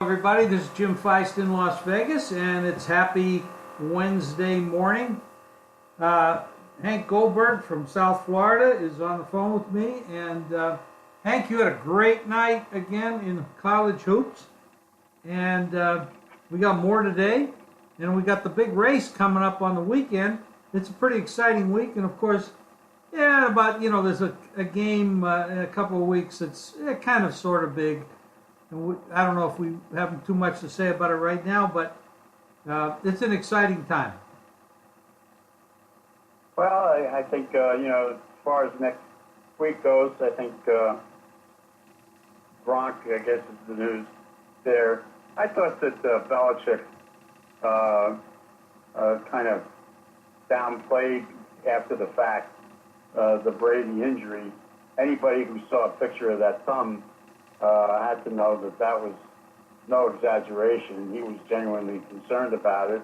Everybody, this is Jim Feist in Las Vegas, and it's happy Wednesday morning. Hank Goldberg from South Florida is on the phone with me, and Hank, you had a great night again in college hoops, and we got more today, and we got the big race coming up on the weekend. It's a pretty exciting week, and of course, there's a game in a couple of weeks that's kind of sort of big. And I don't know if we have too much to say about it right now, but it's an exciting time. Well, I think, as far as next week goes, I think Gronk, I guess, is the news there. I thought that Belichick kind of downplayed after the fact the Brady injury. Anybody who saw a picture of that thumb had to know that was no exaggeration. He was genuinely concerned about it.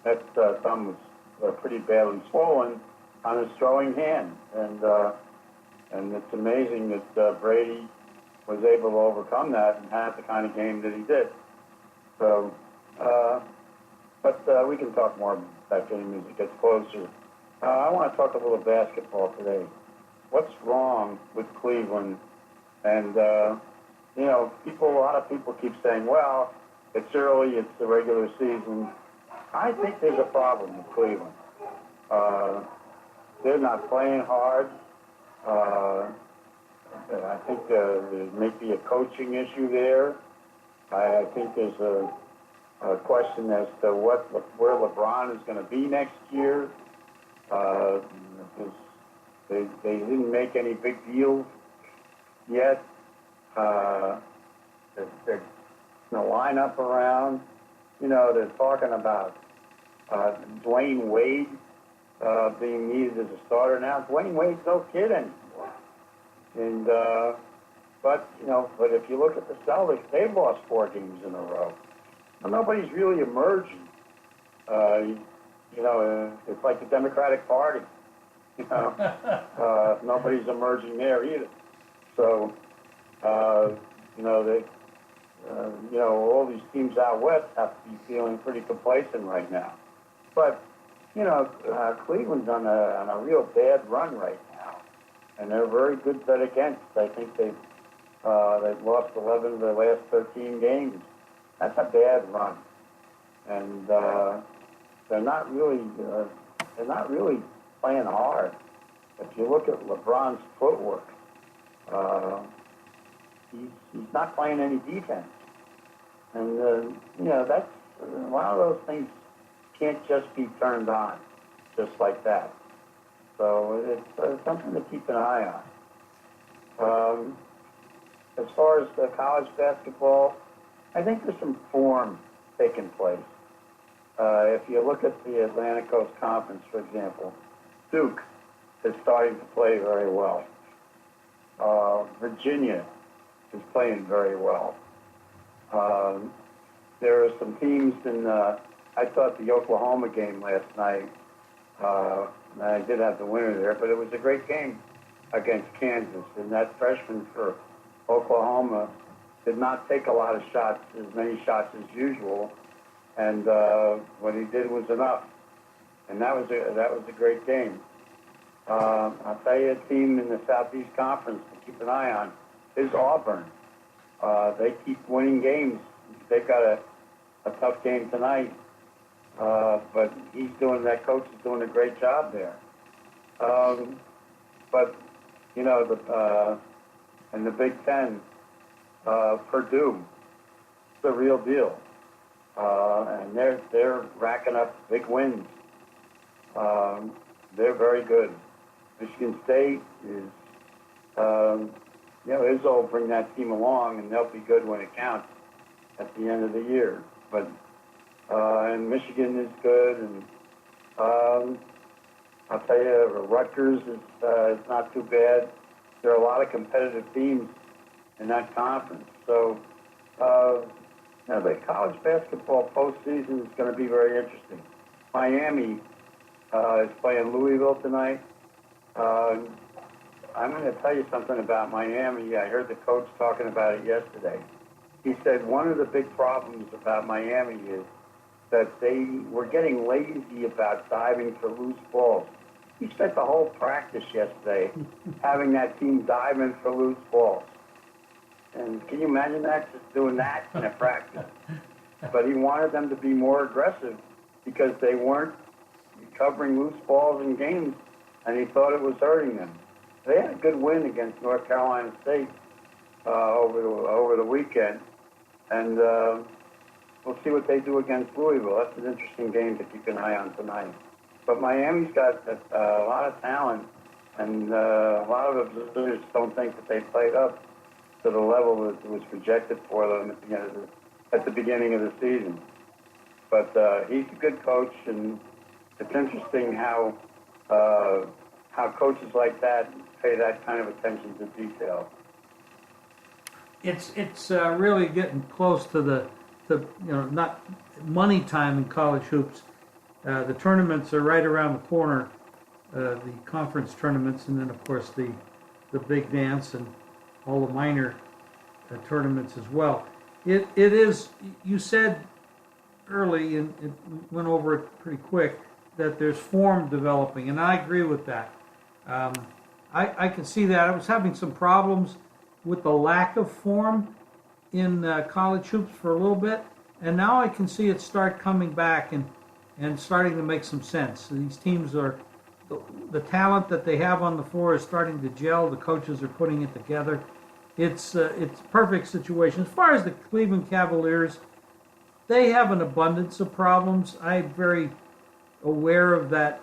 That thumb was pretty badly swollen on his throwing hand, and it's amazing that Brady was able to overcome that and have the kind of game that he did. So, but we can talk more about that game as it gets closer. I want to talk a little basketball today. What's wrong with Cleveland? And a lot of people keep saying, well, it's early, it's the regular season. I think there's a problem with Cleveland. They're not playing hard. I think there may be a coaching issue there. I think there's a question as to where LeBron is going to be next year. They didn't make any big deals yet. They're line up around. They're talking about Dwayne Wade being needed as a starter now. Dwayne Wade's no kid anymore. And but if you look at the Celtics, they've lost 4 games in a row. Well, nobody's really emerging. It's like the Democratic Party. Nobody's emerging there either. So. All these teams out west have to be feeling pretty complacent right now. But, Cleveland's on a real bad run right now. And they're very good bet against. I think they've lost 11 of their last 13 games. That's a bad run. And they're not really playing hard. If you look at LeBron's footwork, he's not playing any defense. And, that's one of those things can't just be turned on just like that. So it's something to keep an eye on. As far as the college basketball, I think there's some form taking place. If you look at the Atlantic Coast Conference, for example, Duke is starting to play very well. Virginia is playing very well. There are some teams I thought the Oklahoma game last night, I did have the winner there, but it was a great game against Kansas. And that freshman for Oklahoma did not take a lot of shots, as many shots as usual. And what he did was enough. And that was a great game. I'll tell you, a team in the Southeast Conference to keep an eye on is Auburn. They keep winning games. They've got a tough game tonight, but that coach is doing a great job there. But in the Big Ten, Purdue, it's the real deal, and they're racking up big wins. They're very good. Michigan State is. Izzo will bring that team along, and they'll be good when it counts at the end of the year. But and Michigan is good, and I'll tell you, Rutgers is not too bad. There are a lot of competitive teams in that conference. So, the college basketball postseason is going to be very interesting. Miami is playing Louisville tonight. I'm going to tell you something about Miami. I heard the coach talking about it yesterday. he said one of the big problems about Miami is that they were getting lazy about diving for loose balls. He spent the whole practice yesterday having that team diving for loose balls. And can you imagine that, just doing that in a practice? But he wanted them to be more aggressive because they weren't recovering loose balls in games, and he thought it was hurting them. They had a good win against North Carolina State over the weekend, and we'll see what they do against Louisville. That's an interesting game to keep an eye on tonight. But Miami's got a lot of talent, and a lot of observers don't think that they played up to the level that was projected for them at the beginning of the season. But he's a good coach, and it's interesting how coaches like that pay that kind of attention to detail. It's really getting close to the not money time in college hoops. The tournaments are right around the corner, the conference tournaments, and then of course the big dance and all the minor tournaments as well. It is, you said early, and it went over it pretty quick, that there's form developing, and I agree with that. I can see that. I was having some problems with the lack of form in college hoops for a little bit, and now I can see it start coming back and starting to make some sense. These teams are, the talent that they have on the floor is starting to gel. The coaches are putting it together. It's a perfect situation. As far as the Cleveland Cavaliers, they have an abundance of problems. I'm very aware of that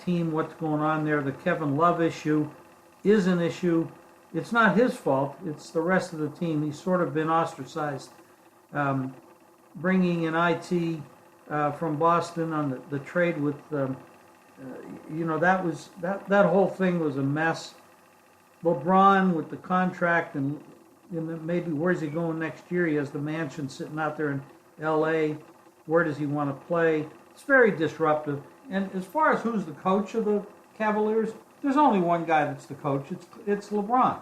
team, what's going on there. The Kevin Love issue is an issue. It's not his fault. It's the rest of the team. He's sort of been ostracized. Bringing in IT from Boston on the trade with, that whole thing was a mess. LeBron with the contract and maybe where's he going next year? He has the mansion sitting out there in L.A. Where does he want to play? It's very disruptive. And as far as who's the coach of the Cavaliers, there's only one guy that's the coach. It's LeBron.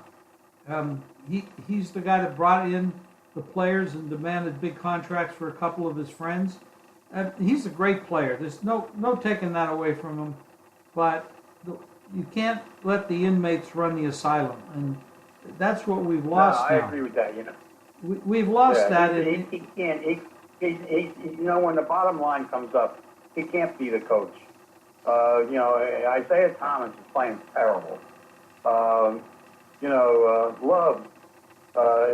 He's the guy that brought in the players and demanded big contracts for a couple of his friends. He's a great player. There's no taking that away from him. But you can't let the inmates run the asylum, and that's what we've lost. I agree with that. We've lost that. He can't. When the bottom line comes up, he can't be the coach. Isaiah Thomas is playing terrible. Love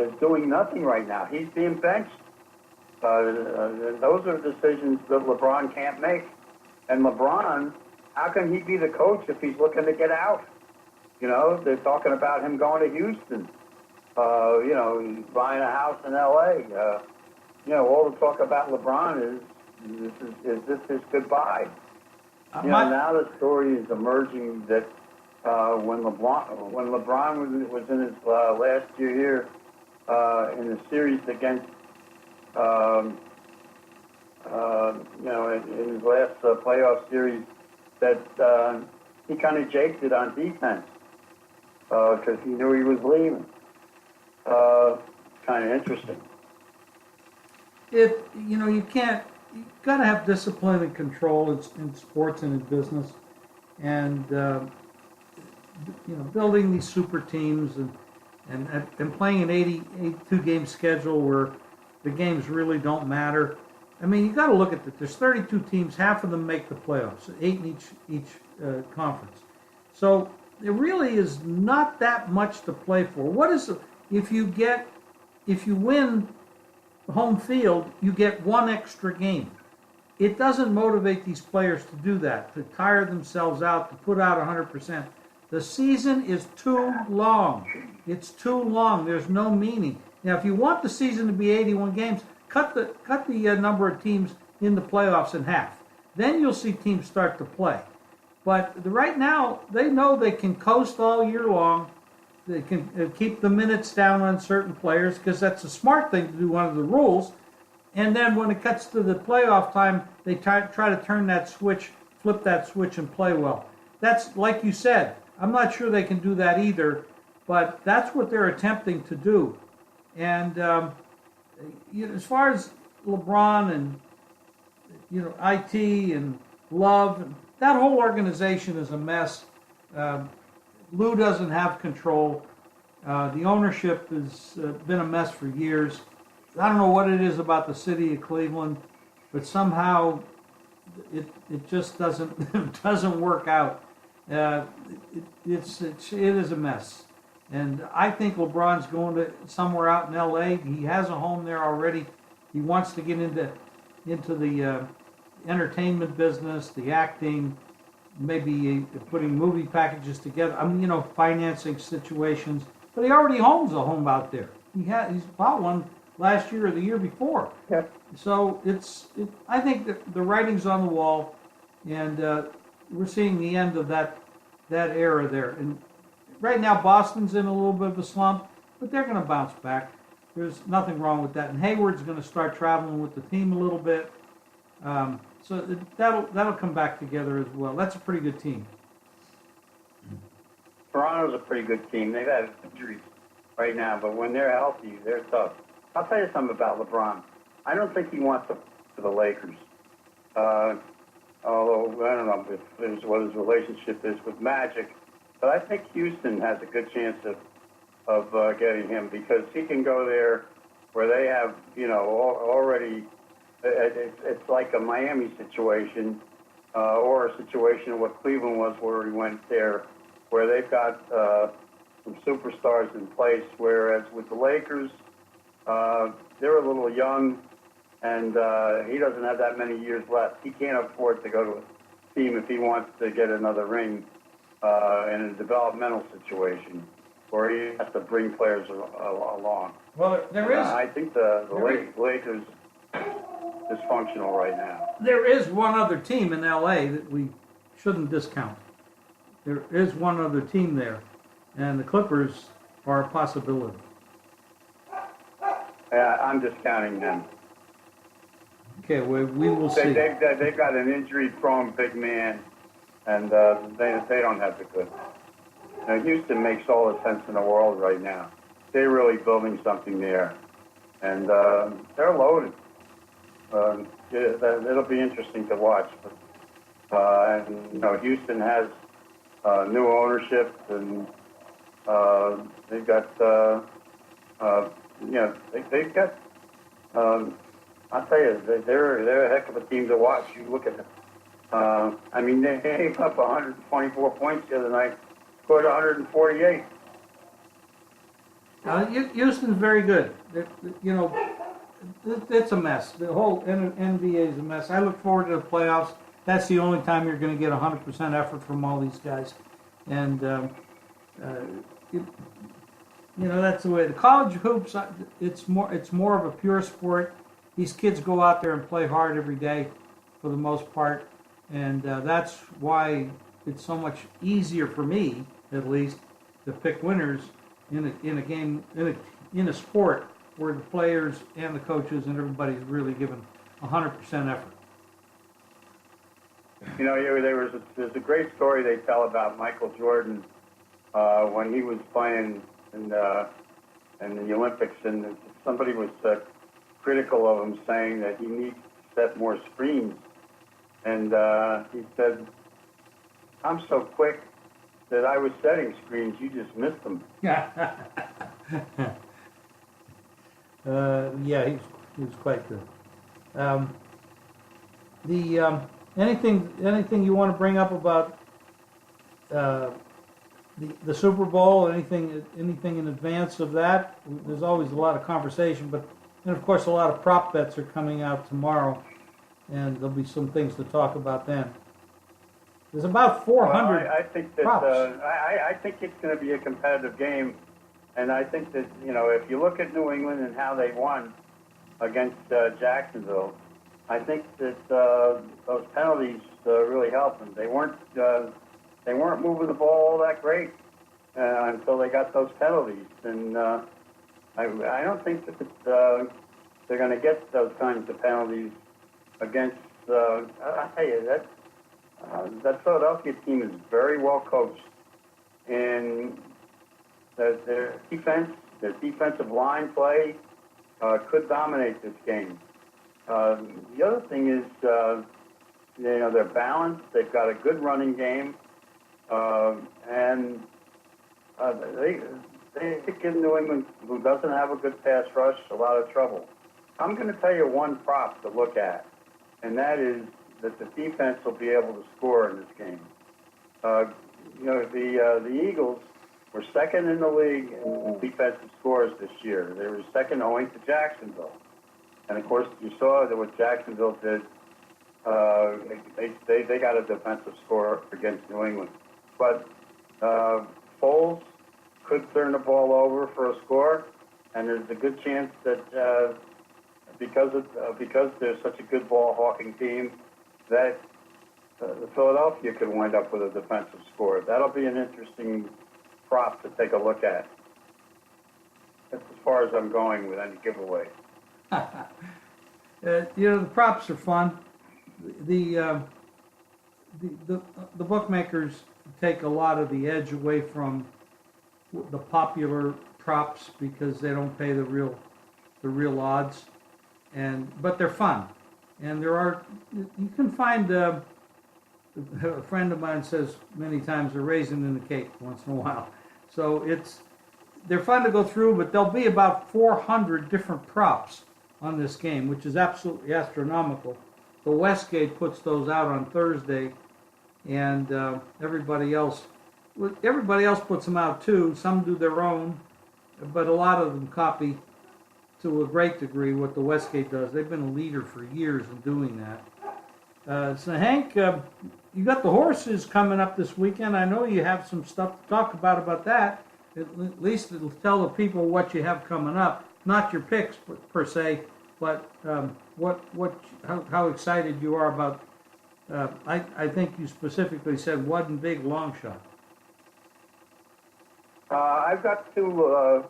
is doing nothing right now. He's being benched. Those are decisions that LeBron can't make. And LeBron, how can he be the coach if he's looking to get out? They're talking about him going to Houston. He's buying a house in L.A. All the talk about LeBron is this his goodbye? Now the story is emerging that when LeBron was in his last year here in the series against, in his last playoff series, that he kind of jaked it on defense because he knew he was leaving. Kind of interesting. You got to have discipline and control in sports and in business, and building these super teams and playing an 82 game schedule where the games really don't matter. I mean, you got to look at that. There's 32 teams. Half of them make the playoffs. 8 in each conference. So there really is not that much to play for. If you win home field, you get one extra game. It doesn't motivate these players to do that, to tire themselves out, to put out 100%. The season is too long. It's too long. There's no meaning. Now, if you want the season to be 81 games, cut the number of teams in the playoffs in half. Then you'll see teams start to play. But right now, they know they can coast all year long. They can keep the minutes down on certain players because that's a smart thing to do, one of the rules. And then when it cuts to the playoff time, they try to turn that switch, flip that switch, and play well. That's like you said. I'm not sure they can do that either, but that's what they're attempting to do. And as far as LeBron and IT and Love, that whole organization is a mess. Lou doesn't have control. The ownership has been a mess for years. I don't know what it is about the city of Cleveland, but somehow it just doesn't work out. It is a mess, and I think LeBron's going to somewhere out in L.A. He has a home there already. He wants to get into the entertainment business, the acting, maybe putting movie packages together. Financing situations. But he already owns a home out there. He's bought one last year or the year before. Yeah. So I think that the writing's on the wall, and we're seeing the end of that era there. And right now, Boston's in a little bit of a slump, but they're going to bounce back. There's nothing wrong with that. And Hayward's going to start traveling with the team a little bit. So that'll come back together as well. That's a pretty good team. Toronto's a pretty good team. They've had injuries right now, but when they're healthy, they're tough. I'll tell you something about LeBron. I don't think he wants to the Lakers. Although I don't know what his relationship is with Magic, but I think Houston has a good chance of getting him because he can go there where they have already. It's like a Miami situation or a situation of what Cleveland was where he went there, where they've got some superstars in place, whereas with the Lakers, they're a little young, and he doesn't have that many years left. He can't afford to go to a team if he wants to get another ring in a developmental situation, where he has to bring players along. Well, there is. I think the Lakers dysfunctional right now. There is one other team in L.A. that we shouldn't discount. There is one other team there, and the Clippers are a possibility. Yeah, I'm discounting them. Okay, we will see. They've got an injury-prone big man, and they don't have the goods. Now, Houston makes all the sense in the world right now. They're really building something there, and they're loaded. It'll be interesting to watch. And Houston has new ownership, and they've got they've got. I'll tell you, they're a heck of a team to watch. You look at them. They gave up 124 points the other night, scored 148. Houston's very good. It's a mess. The whole NBA is a mess. I look forward to the playoffs. That's the only time you're going to get 100% effort from all these guys. And, that's the way. The college hoops, it's more of a pure sport. These kids go out there and play hard every day for the most part. And that's why it's so much easier for me, at least, to pick winners in a game, in a sport where the players and the coaches and everybody's really given 100% effort. There's a great story they tell about Michael Jordan when he was playing in the Olympics, and somebody was critical of him, saying that he needs to set more screens. And he said, "I'm so quick that I was setting screens, you just missed them." Yeah, he was quite good. Anything you want to bring up about the Super Bowl? Anything in advance of that? There's always a lot of conversation, and of course a lot of prop bets are coming out tomorrow, and there'll be some things to talk about then. There's about 400 I think that props. I think it's going to be a competitive game, and I think that if you look at New England and how they won against Jacksonville, I think that those penalties really helped them. They weren't moving the ball all that great until they got those penalties, and I don't think that they're going to get those kinds of penalties against. I tell you that Philadelphia team is very well coached, and their defense, their defensive line play, could dominate this game. The other thing is, they're balanced. They've got a good running game, and they give New England, who doesn't have a good pass rush, a lot of trouble. I'm going to tell you one prop to look at, and that is that the defense will be able to score in this game. The Eagles were second in the league in defensive scores this year. They were second owing to Jacksonville. And, of course, you saw that what Jacksonville did, they got a defensive score against New England. But Foles could turn the ball over for a score, and there's a good chance that because there's such a good ball-hawking team, that the Philadelphia could wind up with a defensive score. That'll be an interesting prop to take a look at. That's as far as I'm going with any giveaway. The props are fun. The bookmakers take a lot of the edge away from the popular props because they don't pay the real odds, but they're fun. And you can find. A friend of mine says many times a raisin in the cake once in a while. So they're fun to go through, but there'll be about 400 different props on this game, which is absolutely astronomical. The Westgate puts those out on Thursday, and everybody else puts them out too. Some do their own, but a lot of them copy to a great degree what the Westgate does. They've been a leader for years in doing that. So Hank, you got the horses coming up this weekend. I know you have some stuff to talk about that. At least it'll tell the people what you have coming up. Not your picks per se, but how excited you are about. I think you specifically said one big long shot. I've got two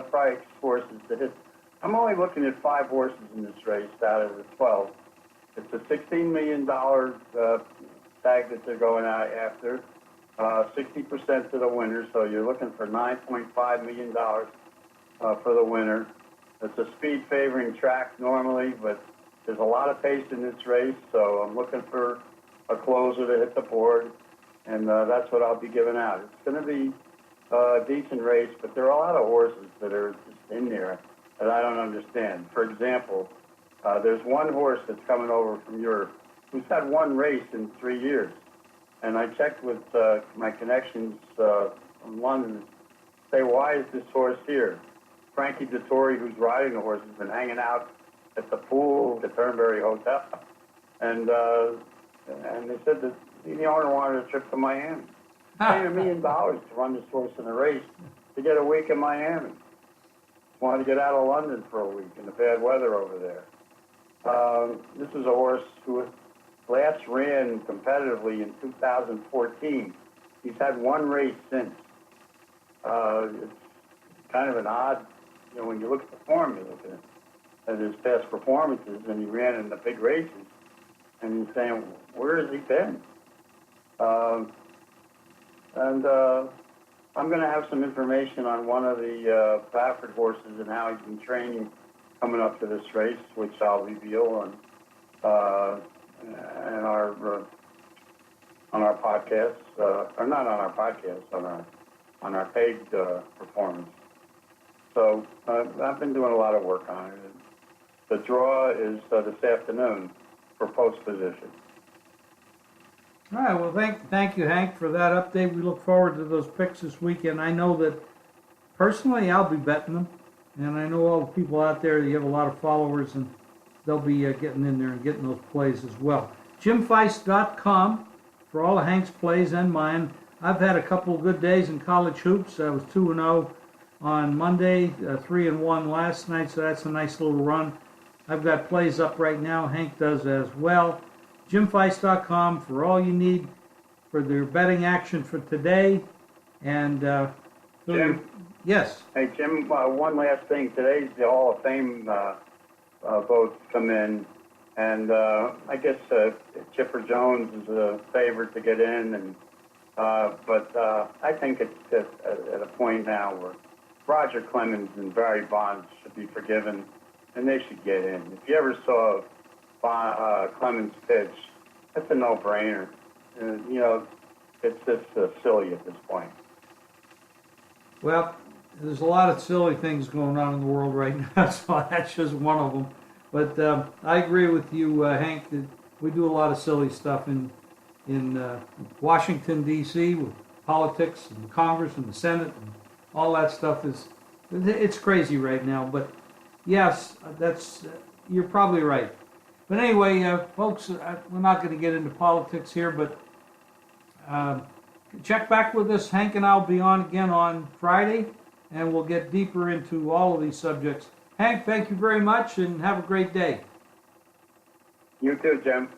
price horses to hit. I'm only looking at 5 horses in this race out of the 12. It's a $16 million tag that they're going out after, 60% to the winner, so you're looking for $9.5 million for the winner. It's a speed favoring track normally, but there's a lot of pace in this race, so I'm looking for a closer to hit the board, and that's what I'll be giving out. It's going to be a decent race, but there are a lot of horses that are just in there that I don't understand. For example, there's one horse that's coming over from Europe who's had one race in 3 years. And I checked with my connections from London to say, why is this horse here? Frankie Dettori, who's riding the horse, has been hanging out at the pool at the Turnberry Hotel. And they said that the owner wanted a trip to Miami. Paid $1 million to run this horse in a race to get a week in Miami. Wanted to get out of London for a week in the bad weather over there. This is a horse who last ran competitively in 2014. He's had one race since. It's kind of an odd, when you look at the form, you look at his past performances, and he ran in the big races, and you're saying, where has he been? I'm going to have some information on one of the Baffert horses and how he's been training coming up to this race, which I'll reveal on our podcast, or not on our podcast, on our paid performance. So I've been doing a lot of work on it. The draw is this afternoon for post position. All right, well, thank you, Hank, for that update. We look forward to those picks this weekend. I know that personally I'll be betting them, and I know all the people out there, you have a lot of followers, and they'll be getting in there and getting those plays as well. JimFeist.com for all of Hank's plays and mine. I've had a couple of good days in college hoops. I was 2-0 on Monday, 3-1 last night, so that's a nice little run. I've got plays up right now. Hank does as well. JimFeist.com for all you need for their betting action for today. And Jim? Yes. Hey, Jim, one last thing. Today's the Hall of Fame votes come in, and I guess Chipper Jones is a favorite to get in, and but I think it's at a point now where Roger Clemens and Barry Bonds should be forgiven and they should get in. If you ever saw Clemens pitch, that's a no-brainer. You know, it's just silly at this point. Well, there's a lot of silly things going on in the world right now, so that's just one of them. But I agree with you, Hank, that we do a lot of silly stuff in Washington, D.C. with politics and Congress and the Senate and all that stuff it's crazy right now. But yes, you're probably right. But anyway, folks, we're not going to get into politics here, but check back with us. Hank and I'll be on again on Friday, and we'll get deeper into all of these subjects. Hank, thank you very much, and have a great day. You too, Jim.